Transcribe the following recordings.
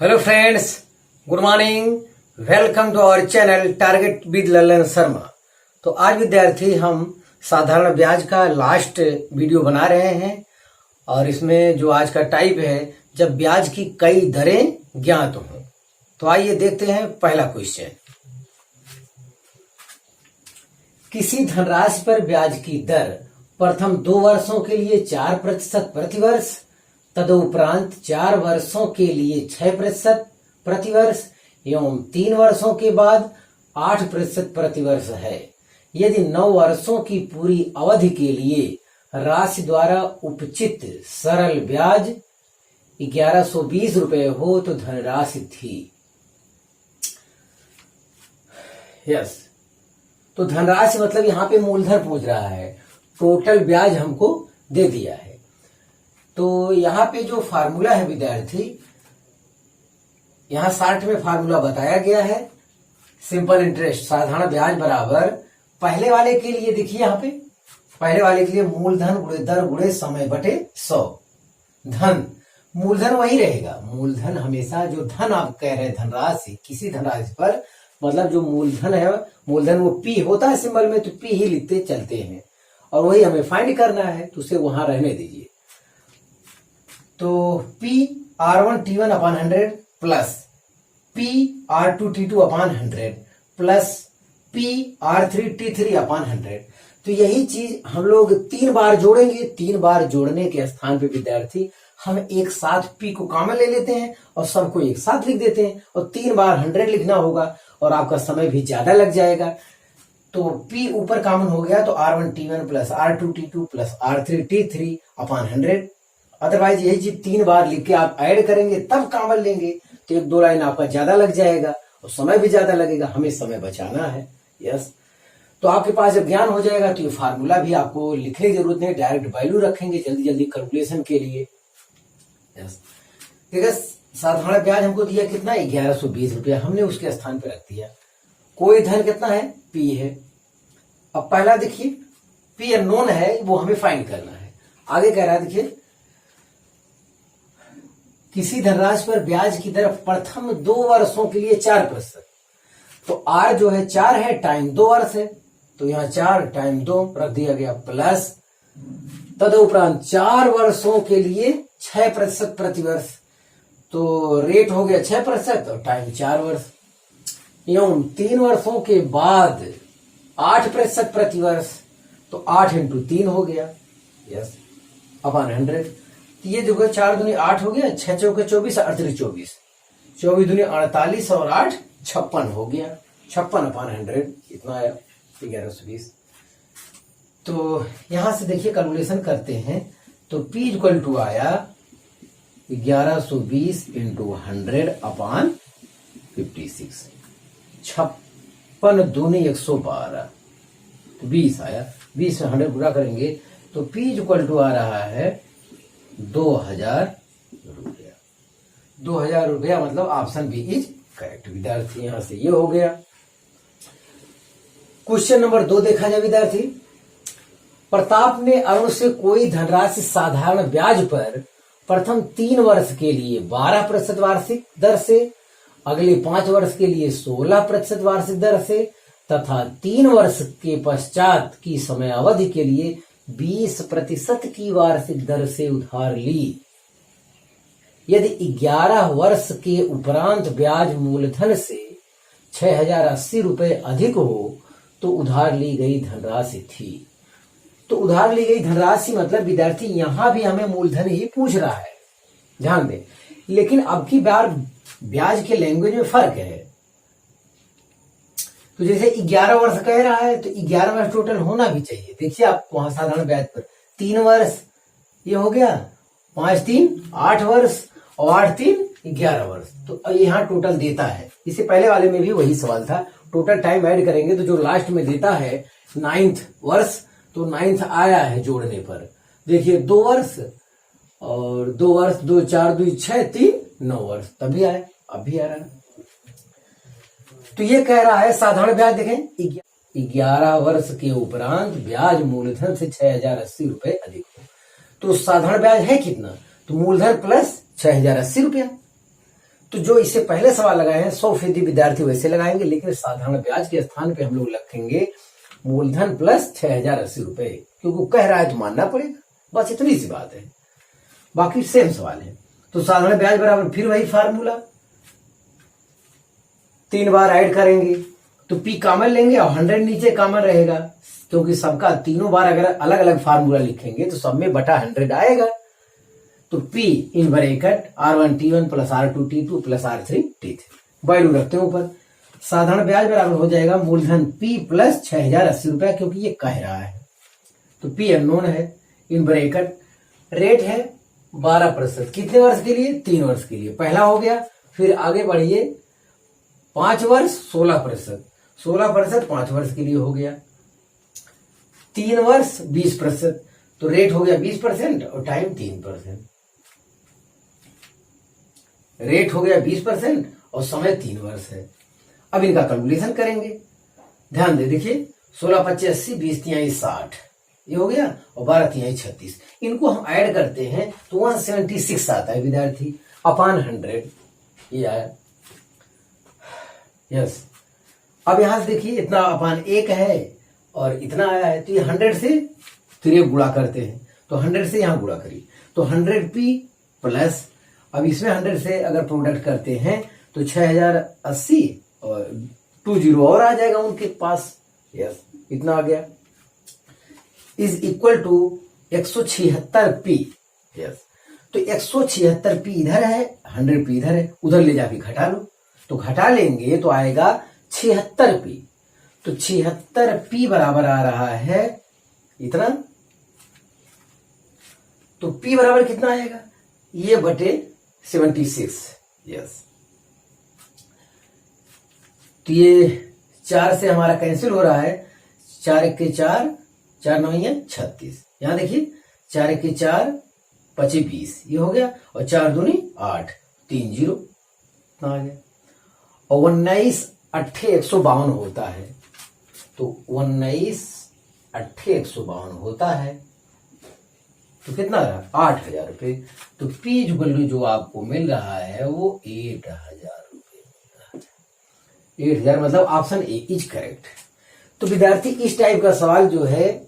Hello friends, good morning. Welcome to our channel target with Lalan Sharma. तो आज विद्यार्थी हम साधारण ब्याज का लास्ट वीडियो बना रहे हैं और इसमें जो आज का टाइप है जब ब्याज की कई दरें ज्ञात हों। तो आइए देखते हैं पहला क्वेश्चन। किसी धनराशि पर ब्याज की दर प्रथम 2 वर्षों के लिए 4% प्रतिवर्ष, तदुपरांत 4 वर्षों के लिए 6% प्रतिवर्ष एवं 3 वर्षों के बाद 8% प्रतिवर्ष है। यदि 9 वर्षों की पूरी अवधि के लिए राशि द्वारा उपचित सरल ब्याज 1120 रुपए हो तो धनराशि थी। यस, तो धनराशि मतलब यहाँ पे मूलधन पूछ रहा है, टोटल ब्याज हमको दे दिया है। तो यहाँ पे जो फार्मूला है विद्यार्थी, यहाँ 60 में फार्मूला बताया गया है। सिंपल इंटरेस्ट साधारण ब्याज बराबर पहले वाले के लिए देखिए, यहाँ पे पहले वाले के लिए मूलधन गुणे दर गुणे समय बटे 100। धन मूलधन वही रहेगा, मूलधन हमेशा जो धन आप कह रहे हैं धनराशि, किसी धनराशि पर मतलब जो मूलधन है, मूलधन वो पी होता है सिंबल में, तो पी ही लिखते चलते हैं और वही हमें फाइंड करना है, तो उसे वहां रहने दीजिए। तो P R1 T1 upon 100 plus P R2 T2 upon 100 plus P R3 T3 upon 100। तो यही चीज हम लोग 3 बार जोड़ेंगे। 3 बार जोड़ने के स्थान पे विद्यार्थी हम एक साथ P को कॉमन ले लेते हैं और सबको एक साथ लिख देते हैं और 3 बार 100 लिखना होगा और आपका समय भी ज्यादा लग जाएगा। तो P ऊपर कॉमन हो गया तो R1 T1 plus R2 T2 plus R3 T3 upon 100। Otherwise यही चीज 3 बार लिख के आप ऐड करेंगे तब कॉमन लेंगे तो 1-2 लाइन आपका ज्यादा लग जाएगा और समय भी ज्यादा लगेगा, हमें समय बचाना है। यस, तो आपके पास जब ज्ञान हो जाएगा तो ये फार्मूला भी आपको लिखने की जरूरत नहीं, डायरेक्ट वैल्यू रखेंगे जल्दी जल्दी कैलकुलेशन के लिए। यस, ठीक है। साधारण ब्याज हमको दिया कितना, 1120 रुपया, हमने उसके स्थान पे रख दिया। कोई धन कितना है, P है। अब पहला देखिए P अननोन है, वो हमें फाइंड करना है। आगे कह रहा है देखिए, किसी धनराशि पर ब्याज की दर प्रथम 2 वर्षों के लिए 4%। तो R जो है 4 है, टाइम 2 वर्ष है, तो यहाँ 4 टाइम 2 रख दिया गया, प्लस तदुपरांत 4 वर्षों के लिए 6% प्रतिवर्ष, तो रेट हो गया 6% और टाइम 4 वर्ष एवं 3 वर्षों के बाद 8% प्रतिवर्ष, तो 8 × 3 हो गया। Yes, upon 100। तो ये जो 4 दूनी 8 हो गया, 6 चौके 24, 38 24, 24 दूनी 48 और 8 56 हो गया। 56 अपॉन 100 इतना आया 1120। तो यहां से देखिए कैलकुलेशन करते हैं तो P इक्वल टू आया 1120 × 100 अपॉन 56। 56 दूनी 112, 20 आया। 20 में 100 पूरा करेंगे तो P इक्वल टू आ रहा है 2000 रुपया। 2000 रुपया मतलब ऑप्शन बी इज करेक्ट। विद्यार्थी यहां से ये हो गया। क्वेश्चन नंबर 2 देखा जाए विद्यार्थी। प्रताप ने अरुण से कोई धनराशि साधारण ब्याज पर प्रथम 3 वर्ष के लिए 12% वार्षिक दर से, अगले 5 वर्ष के लिए 16% वार्षिक दर से तथा 3 वर्ष के पश्चात की समय अवधि के लिए 20% की वार्षिक दर से उधार ली। यदि 11 वर्ष के उपरांत ब्याज मूलधन से 6080 रुपए अधिक हो तो उधार ली गई धनराशि थी। तो उधार ली गई धनराशि मतलब विद्यार्थी यहां भी हमें मूलधन ही पूछ रहा है, ध्यान दें। लेकिन अब की बार ब्याज के लैंग्वेज में फर्क है। तो जैसे 11 वर्ष कह रहा है तो 11 वर्ष टोटल होना भी चाहिए। देखिए आप वहां साधारण ब्याज पर 3 वर्ष ये हो गया, 5 3 8 वर्ष और 8 3 11 वर्ष, तो यहाँ टोटल देता है। इससे पहले वाले में भी वही सवाल था, टोटल टाइम ऐड करेंगे तो जो लास्ट में देता है 9th वर्ष, तो 9th आया है जोड़ने पर। देखिए 2 वर्ष और 2 वर्ष, 2 4 2 6 3 9 वर्ष, तभी आया, अभी आ रहा है। तो ये कह रहा है साधारण ब्याज देखें 11 वर्ष के उपरांत ब्याज मूलधन से 6080 रुपए अधिक हो। तो साधारण ब्याज है कितना, तो मूलधन प्लस 6080 रुपया। तो जो इससे पहले सवाल लगाए हैं 100% विद्यार्थी वैसे लगाएंगे, लेकिन साधारण ब्याज के स्थान पे हम लोग रखेंगे मूलधन प्लस 6080 रुपए, क्योंकि कह रहा है तो मानना पड़ेगा, बस इतनी सी बात है। बाकी सेम सवाल है। तो साधारण ब्याज बराबर फिर वही फार्मूला, 3 बार ऐड करेंगे तो पी कॉमन लेंगे और 100 नीचे कॉमन रहेगा, क्योंकि सबका तीनों बार अगर अलग अलग फार्मूला लिखेंगे तो सब में बटा 100 आएगा। तो P in bracket R1T1 plus R2T2 plus R3T3 value रखते हैं ऊपर। साधारण ब्याज बराबर हो जाएगा मूलधन P प्लस 6080 रुपया, क्योंकि ये कह रहा है। तो P अननोन है, इन ब्रैकेट रेट है 12%, कितने वर्ष के लिए? 3 वर्ष के लिए, पहला हो गया। फिर आगे बढ़िए 5 वर्ष 16%, 16% 5 वर्ष के लिए हो गया। 3 वर्ष 20%, तो रेट हो गया 20% और टाइम 3%। रेट हो गया 20% और समय 3 वर्ष है। अब इनका कैलकुलेशन करेंगे, ध्यान दे, देखिए 16 25 80, 20 तिहाई 60, ये हो गया, और 12 तिहाई 36। इनको हम ऐड करते हैं तो 176 आता है विद्यार्थी, अपॉन 100 ये आया। यस, अब यहां से देखिए इतना अपॉन 1 है और इतना आया है, तो ये 100 से फिर ये गुणा करते हैं, तो 100 से यहां गुणा करिए, तो 100p प्लस, अब इसमें 100 से अगर प्रोडक्ट करते हैं तो 6080 और 20 और आ जाएगा उनके पास। यस, इतना आ गया, is equal to 176p। Yes, तो 176p इधर है, 100p इधर है, उधर ले जाके घटा लो, तो घटा लेंगे तो आएगा 76p। तो 76p बराबर आ रहा है इतना, तो P बराबर कितना आएगा? ये बटे 76। यस, तो ये 4 से हमारा कैंसिल हो रहा है, 4 1 के 4, 4 9 36, यहां देखिए 4 1 के 4 25 20, ये हो गया, और 4 दूनी 8, 3 0 आ गया, और 19 8 152 होता है, तो 19 8 152 होता है, तो कितना रहा? 8000 रुपये। तो P जो आपको मिल रहा है वो 8000 रुपये मिल रहा है। 8000 मतलब ऑप्शन ए इज करेक्ट। तो विद्यार्थी इस टाइप का सवाल जो है,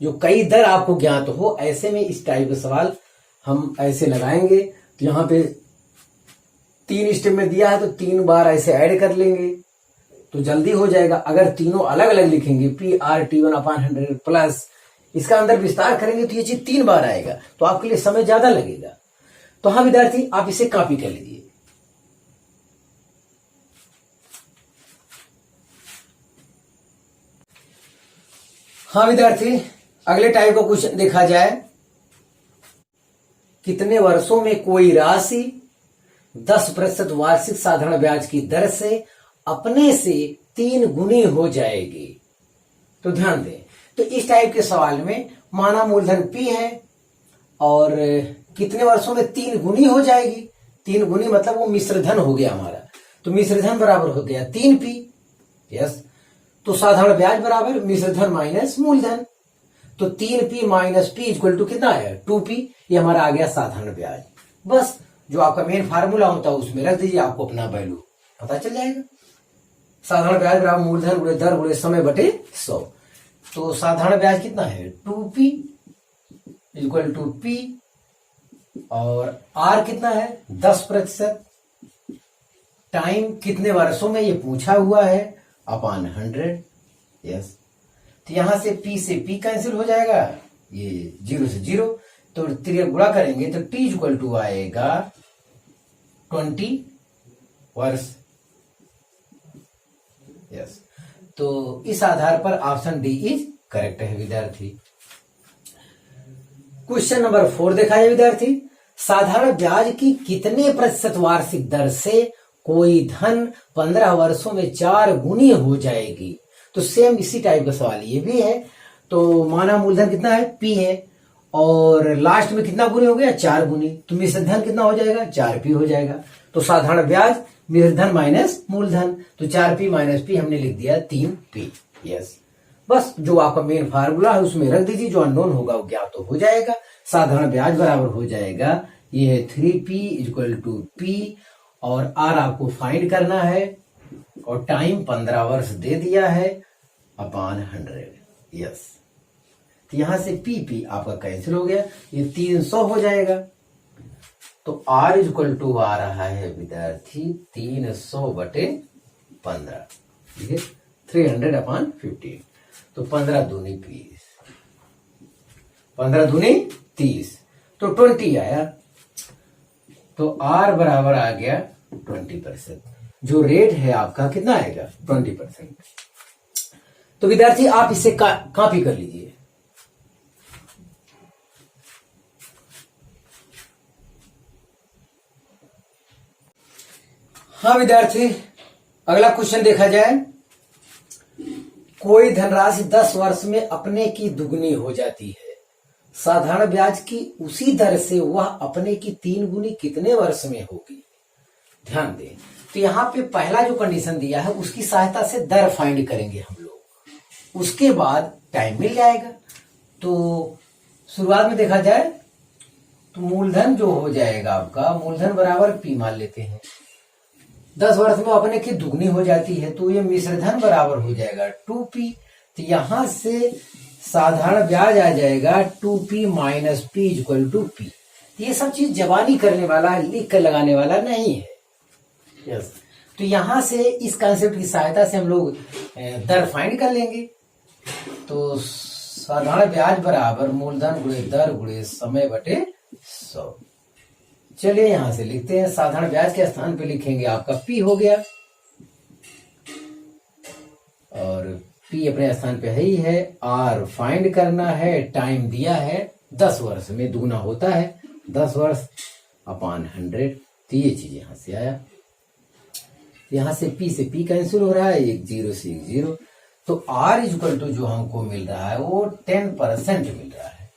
जो कई दर आपको ज्ञात हो, ऐसे में इस टाइप का सवाल हम ऐसे लगाएंगे। तो यहाँ पे 3 स्टेप में दिया है, तो 3 बार ऐसे ऐड कर लेंगे तो जल्दी हो जाएगा। अगर तीनों अलग अलग लिखेंगे, PR_T1 अपॉन 100 प्लस, इसका अंदर विस्तार करेंगे तो ये चीज 3 बार आएगा, तो आपके लिए समय ज्यादा लगेगा। तो हाँ विद्यार्थी, आप इसे कॉपी कर लीजिए। हाँ विद्यार्थी, अगले टाइप का क्वेश्चन देखा जाए, कितने वर्षों में कोई राशि 10% वार्षिक साधारण ब्याज की दर से अपने से 3 गुनी हो जाएगी। तो ध्यान दें, तो इस टाइप के सवाल में माना मूलधन P है और कितने वर्षों में 3 गुनी हो जाएगी। 3 गुनी मतलब वो मिश्रधन हो गया हमारा, तो मिश्रधन बराबर हो गया 3P। यस, तो साधारण ब्याज बराबर मिश्रधन माइनस मूलधन, तो 3P minus P equal to कितना है? 2P। ये हमारा आ गया साधारण ब्याज। बस जो आपका मेन फार्मूला होता है उसमें रख दीजिए, आपको अपना वैल्यू पता चल जाएगा। साधारण ब्याज बराबर मूलधन गुणे दर गुणे समय बटे 100। तो साधारण ब्याज कितना है? 2P इक्वल टू P, और R कितना है? 10%। टाइम कितने वर्षों में ये पूछा हुआ है, अपॉन 100। यस, तो यहां से P से P कैंसिल हो जाएगा, ये 0 से 0, तो 3 गुणा करेंगे तो T इक्वल टू आएगा 20 वर्ष। यस, तो इस आधार पर ऑप्शन डी इज करेक्ट है विद्यार्थी। क्वेश्चन नंबर 4 देखा है विद्यार्थी, साधारण ब्याज की कितने प्रतिशत वार्षिक दर से कोई धन 15 वर्षों में 4 गुनी हो जाएगी। तो सेम इसी टाइप का सवाल ये भी है। तो माना मूलधन कितना है? P है, और लास्ट में कितना गुनी हो गया? 4 गुनी, तो मिश्रधन कितना हो जाएगा? 4P हो जाएगा। तो साधारण ब्याज मिश्रधन माइनस मूलधन, तो 4P माइनस P हमने लिख दिया 3P। यस, बस जो आपका मेन फार्मूला है उसमें रख दीजिए, जो अननोन होगा वो ज्ञात तो हो जाएगा। साधारण ब्याज बराबर हो जाएगा ये 3P इक्वल टू P, और आर आपको फाइंड करना है और टाइम 15 वर्ष दे दिया है अपॉन 100। यस, तो यहां से पी पी आपका कैंसिल हो गया, ये 300 हो जाएगा। तो R इक्वल टू आ रहा है विद्यार्थी 300/15, ठीक है, 300/15। तो 15 दूनी 20, 15 दूनी 30, तो 20 आया। तो R बराबर आ गया 20%। जो रेट है आपका कितना आएगा? 20%। तो विद्यार्थी आप इसे कॉपी कर लीजिए। हाँ विद्यार्थी, अगला क्वेश्चन देखा जाए। कोई धनराशि 10 वर्ष में अपने की दुगनी हो जाती है, साधारण ब्याज की उसी दर से वह अपने की 3 गुनी कितने वर्ष में होगी? ध्यान दें, तो यहाँ पे पहला जो कंडीशन दिया है उसकी सहायता से दर फाइंड करेंगे हम लोग, उसके बाद टाइम मिल जाएगा। तो शुरुआत में देखा जाए तो मूलधन जो हो जाएगा आपका, मूलधन बराबर पी मान लेते हैं, 10 वर्ष में अपने की दुगनी हो जाती है, तो ये मिश्रधन बराबर हो जाएगा 2p। तो यहां से साधारण ब्याज आ जाएगा 2p minus p equal to p। ये सब चीज जबानी करने वाला, लिख कर लगाने वाला नहीं है। यस, तो यहां से इस कंसेप्ट की सहायता से हम लोग दर फाइंड कर लेंगे। तो साधारण ब्याज बराबर मूलधन गुणे दर गुणे समय बटे 100। चलिए यहां से लिखते हैं, साधारण ब्याज के स्थान पे लिखेंगे आपका P हो गया, और P अपने स्थान पे है ही है। R फाइंड करना है, टाइम दिया है 10 वर्ष में, दुगना होता है 10 वर्ष अपॉन 100। तो ये चीज यहां से आया, यहां से P से P कैंसिल हो रहा है, 1 0 से 1 0। तो R इक्वल टू जो हमको मिल रहा है वो 10% मिल रहा है।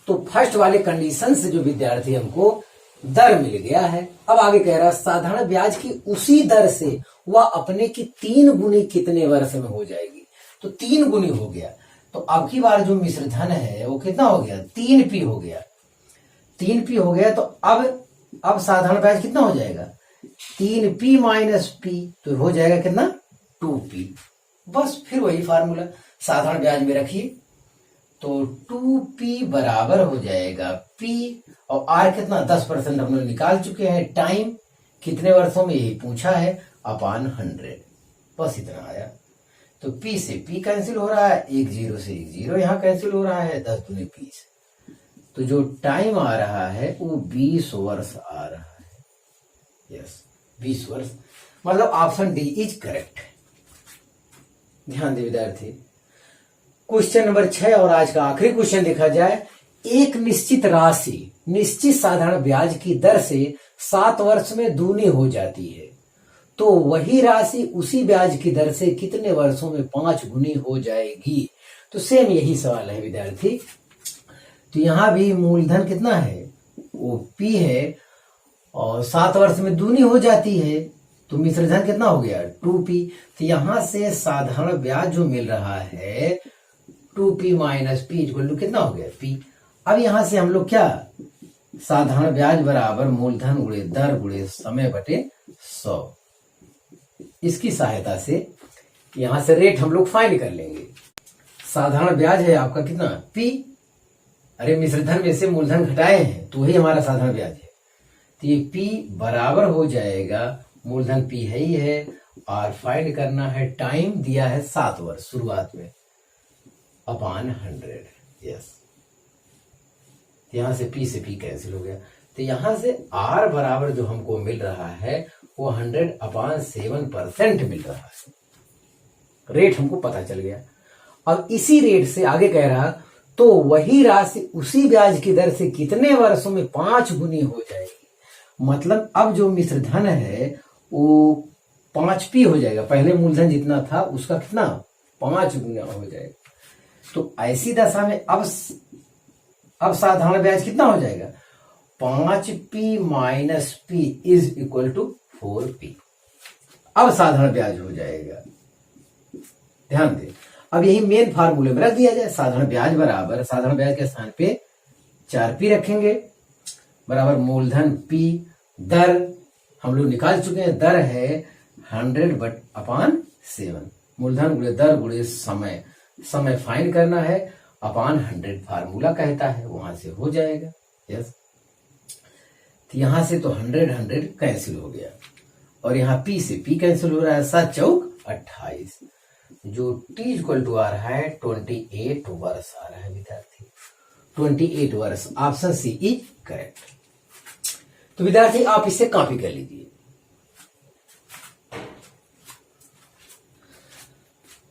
तो फर्स्ट वाले कंडीशन से जो विद्यार्थी हमको दर मिल गया है, अब आगे कह रहा है साधारण ब्याज की उसी दर से वह अपने की 3 गुनी कितने वर्ष में हो जाएगी। तो 3 गुनी हो गया, तो अब की बार जो मिश्रधन है वो कितना हो गया? 3p हो गया, 3p हो गया। तो अब साधारण ब्याज कितना हो जाएगा? 3p माइनस p, तो हो जाएगा कितना? 2p। बस फिर वही फार्मूला साधारण ब्याज में रखिए, तो 2p बराबर हो जाएगा p, और r कितना? 10% हम लोग निकाल चुके हैं। टाइम कितने वर्षों में यही पूछा है, अपॉन 100। बस इतना आया। तो p से p कैंसिल हो रहा है, 1 0 से 1 0 यहां कैंसिल हो रहा है, 10 दूनी 20। तो जो टाइम आ रहा है वो 20 वर्ष आ रहा है। यस, 20 वर्ष, मतलब ऑप्शन डी इज करेक्ट। ध्यान दे विद्यार्थी। क्वेश्चन नंबर 6 और आज का आखिरी क्वेश्चन देखा जाए। एक निश्चित राशि निश्चित साधारण ब्याज की दर से 7 वर्ष में दूनी हो जाती है, तो वही राशि उसी ब्याज की दर से कितने वर्षों में 5 गुनी हो जाएगी? तो सेम यही सवाल है विद्यार्थी। तो यहां भी मूलधन कितना है? वो P है, और 7 वर्ष में दूनी हो जाती है, तो मिश्रधन कितना हो गया? 2p। तो यहां से साधारण ब्याज जो मिल रहा है 2p minus p equal to कितना हो गया? p। अब यहां से हम लोग क्या, साधारण ब्याज बराबर मूलधन गुणे दर गुणे समय बटे 100, इसकी सहायता से यहां से रेट हम लोग फाइंड कर लेंगे। साधारण ब्याज है आपका कितना? p। अरे मिश्रधन में से मूलधन घटाए हैं तो वही हमारा साधारण ब्याज है, तो ये p बराबर हो जाएगा, मूलधन p है ही है, और फाइंड करना है, टाइम दिया है 7 वर्ष शुरुआत में, अपॉन 100। यस, यहां से p से p कैंसिल हो गया। तो यहां से r बराबर जो हमको मिल रहा है वो 100/7% मिल रहा है। रेट हमको पता चल गया। अब इसी रेट से आगे कह रहा, तो वही राशि उसी ब्याज की दर से कितने वर्षों में 5 गुनी हो जाएगी। मतलब अब जो मिश्रधन है वो 5p हो जाएगा, पहले मूलधन जितना था उसका कितना? 5 गुना हो जाएगा। तो ऐसी दशा में अब साधारण ब्याज कितना हो जाएगा? 5p minus p is equal to 4p। अब साधारण ब्याज हो जाएगा। ध्यान दे, अब यही मेन फार्मूले में रख दिया जाए, साधारण ब्याज बराबर, साधारण ब्याज के स्थान पे 4p रखेंगे, बराबर मूलधन p, दर हम लोग निकाल चुके हैं। दर है 100/7, मूलधन गुणे दर गुणे समय, समय फाइंड करना है, अपॉन 100 फार्मूला कहता है, वहां से हो जाएगा। यस, तो यहां से तो 100 कैंसिल हो गया और यहाँ P से P कैंसिल हो रहा है, 7 चौक 28, जो T इक्वल टू आ रहा है 28 वर्ष आ रहा है विद्यार्थी, 28 वर्ष। Option C is correct. तो विद्यार्थी आप इसे कॉपी कर लीजिए।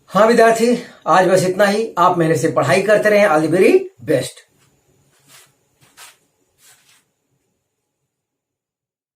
हाँ विद्यार्थी, आज बस इतना ही। आप मेरे से पढ़ाई करते रहें। All the very best.